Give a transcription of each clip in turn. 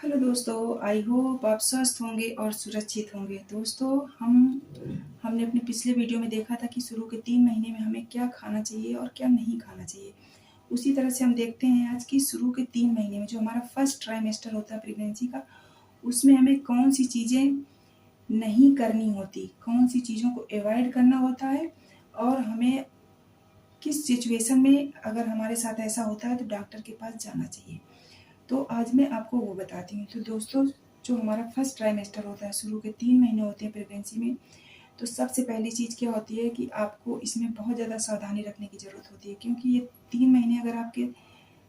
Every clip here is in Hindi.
हेलो दोस्तों, आई होप आप स्वस्थ होंगे और सुरक्षित होंगे। दोस्तों, हमने अपने पिछले वीडियो में देखा था कि शुरू के 3 महीने में हमें क्या खाना चाहिए और क्या नहीं खाना चाहिए। उसी तरह से हम देखते हैं आज कि शुरू के 3 महीने में जो हमारा फर्स्ट ट्राइमेस्टर होता है प्रेगनेंसी का, उसमें हमें कौन-सी चीज़ें नहीं करनी होती, कौन-सी चीज़ों को अवॉइड करना होता है और हमें किस सिचुएशन में अगर हमारे साथ ऐसा होता है तो डॉक्टर के पास जाना चाहिए। तो आज मैं आपको वो बताती हूँ। तो दोस्तों, जो हमारा फर्स्ट ट्राइमेस्टर होता है, शुरू के 3 महीने होते हैं प्रेगनेंसी में, तो सबसे पहली चीज़ क्या होती है कि आपको इसमें बहुत ज़्यादा सावधानी रखने की ज़रूरत होती है, क्योंकि ये 3 महीने अगर आपके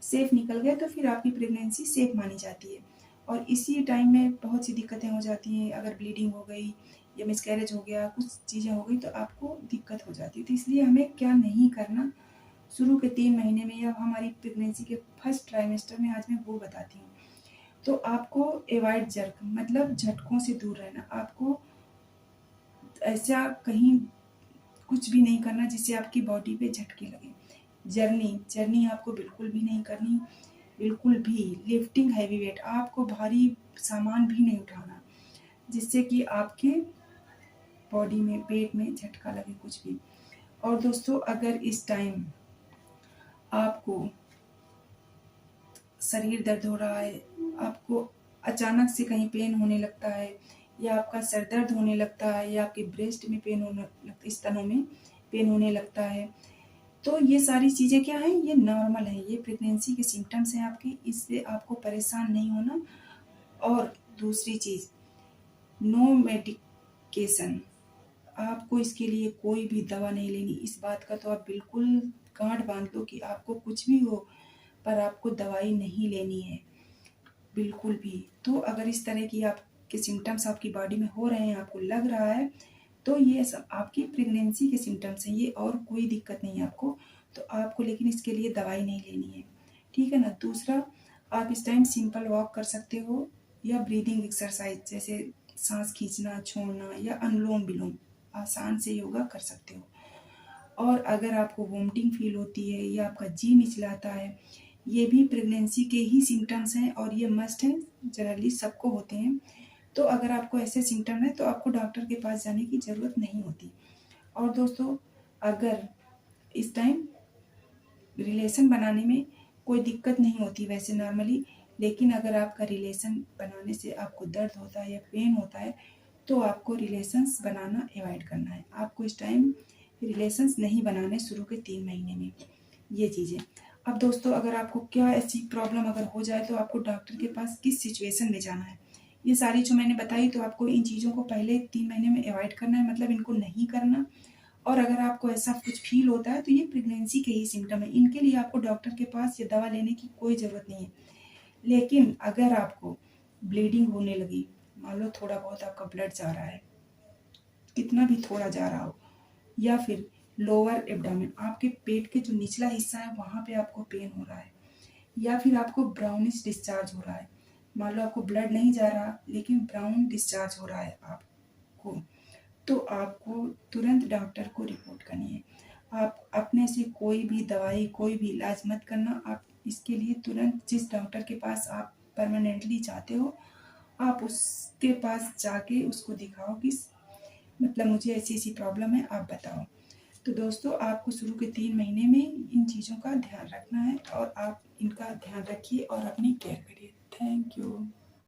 सेफ़ निकल गए तो फिर आपकी प्रेगनेंसी सेफ़ मानी जाती है। और इसी टाइम में बहुत सी दिक्कतें हो जाती हैं। अगर ब्लीडिंग हो गई या मिसकैरेज हो गया, कुछ चीज़ें हो गई तो आपको दिक्कत हो जाती है। तो इसलिए हमें क्या नहीं करना शुरू के 3 महीने में या हमारी प्रेगनेंसी के फर्स्ट ट्राइमेस्टर में, आज मैं वो बताती हूँ। तो आपको अवॉइड जर्क मतलब झटकों से दूर रहना। आपको ऐसा कहीं कुछ भी नहीं करना जिससे आपकी बॉडी पे झटके लगे। जर्नी आपको बिल्कुल भी नहीं करनी, बिल्कुल भी। लिफ्टिंग हैवी वेट, आपको भारी सामान भी नहीं उठाना जिससे कि आपके बॉडी में, पेट में झटका लगे कुछ भी। और दोस्तों, अगर इस टाइम आपको शरीर दर्द हो रहा है, आपको अचानक से कहीं पेन होने लगता है, या आपका सर दर्द होने लगता है, या आपके ब्रेस्ट में पेन होने लगता, स्तनों में पेन होने लगता है, तो ये सारी चीज़ें क्या हैं, ये नॉर्मल है, ये प्रेगनेंसी के सिम्टम्स हैं आपके। इससे आपको परेशान नहीं होना। और दूसरी चीज़, नो मेडिकेशन, आपको इसके लिए कोई भी दवा नहीं लेनी। इस बात का तो आप बिल्कुल गांठ बांध लो कि आपको कुछ भी हो पर आपको दवाई नहीं लेनी है, बिल्कुल भी। तो अगर इस तरह की आपके सिम्टम्स आपकी बॉडी में हो रहे हैं, आपको लग रहा है, तो ये सब आपकी प्रेगनेंसी के सिम्टम्स हैं, ये और कोई दिक्कत नहीं है आपको। तो आपको लेकिन इसके लिए दवाई नहीं लेनी है, ठीक है ना। दूसरा, आप इस टाइम सिंपल वॉक कर सकते हो या ब्रीदिंग एक्सरसाइज जैसे सांस खींचना छोड़ना या अनुलोम विलोम, आसान से योगा कर सकते हो। और अगर आपको वोमिटिंग फील होती है या आपका जी मिचलाता है, ये भी प्रेगनेंसी के ही सिम्टम्स हैं और ये मस्ट हैं, जनरली सबको होते हैं। तो अगर आपको ऐसे सिम्टम है तो आपको डॉक्टर के पास जाने की ज़रूरत नहीं होती। और दोस्तों, अगर इस टाइम रिलेशन बनाने में कोई दिक्कत नहीं होती वैसे नॉर्मली, लेकिन अगर आपका रिलेशन बनाने से आपको दर्द होता है या पेन होता है तो आपको रिलेशंस बनाना अवॉइड करना है। आपको इस टाइम रिलेशंस नहीं बनाने शुरू के 3 महीने में, ये चीज़ें। अब दोस्तों, अगर आपको क्या ऐसी प्रॉब्लम अगर हो जाए तो आपको डॉक्टर के पास किस सिचुएशन में जाना है, ये सारी जो मैंने बताई, तो आपको इन चीज़ों को पहले 3 महीने में अवॉइड करना है, मतलब इनको नहीं करना। और अगर आपको ऐसा कुछ फील होता है तो ये प्रेगनेंसी के ही सिम्टम है, इनके लिए आपको डॉक्टर के पास या दवा लेने की कोई ज़रूरत नहीं है। लेकिन अगर आपको ब्लीडिंग होने लगी, मान लो थोड़ा बहुत आपका ब्लड जा रहा है, कितना भी थोड़ा जा रहा हो, या फिर लोअर एब्डोमेन, आपके पेट के जो निचला हिस्सा है वहाँ पे आपको पेन हो रहा है, या फिर आपको ब्राउनिश डिस्चार्ज हो रहा है, मान लो आपको ब्लड नहीं जा रहा लेकिन ब्राउन डिस्चार्ज हो रहा है आपको, तो आपको तुरंत डॉक्टर को रिपोर्ट करनी है। आप अपने से कोई भी दवाई, कोई भी इलाज मत करना। आप इसके लिए तुरंत जिस डॉक्टर के पास आप परमानेंटली जाते हो, आप उसके पास जाके उसको दिखाओ कि मतलब मुझे ऐसी-ऐसी प्रॉब्लम है, आप बताओ। तो दोस्तों, आपको शुरू के 3 महीने में इन चीज़ों का ध्यान रखना है और आप इनका ध्यान रखिए और अपनी केयर करिए। Thank you.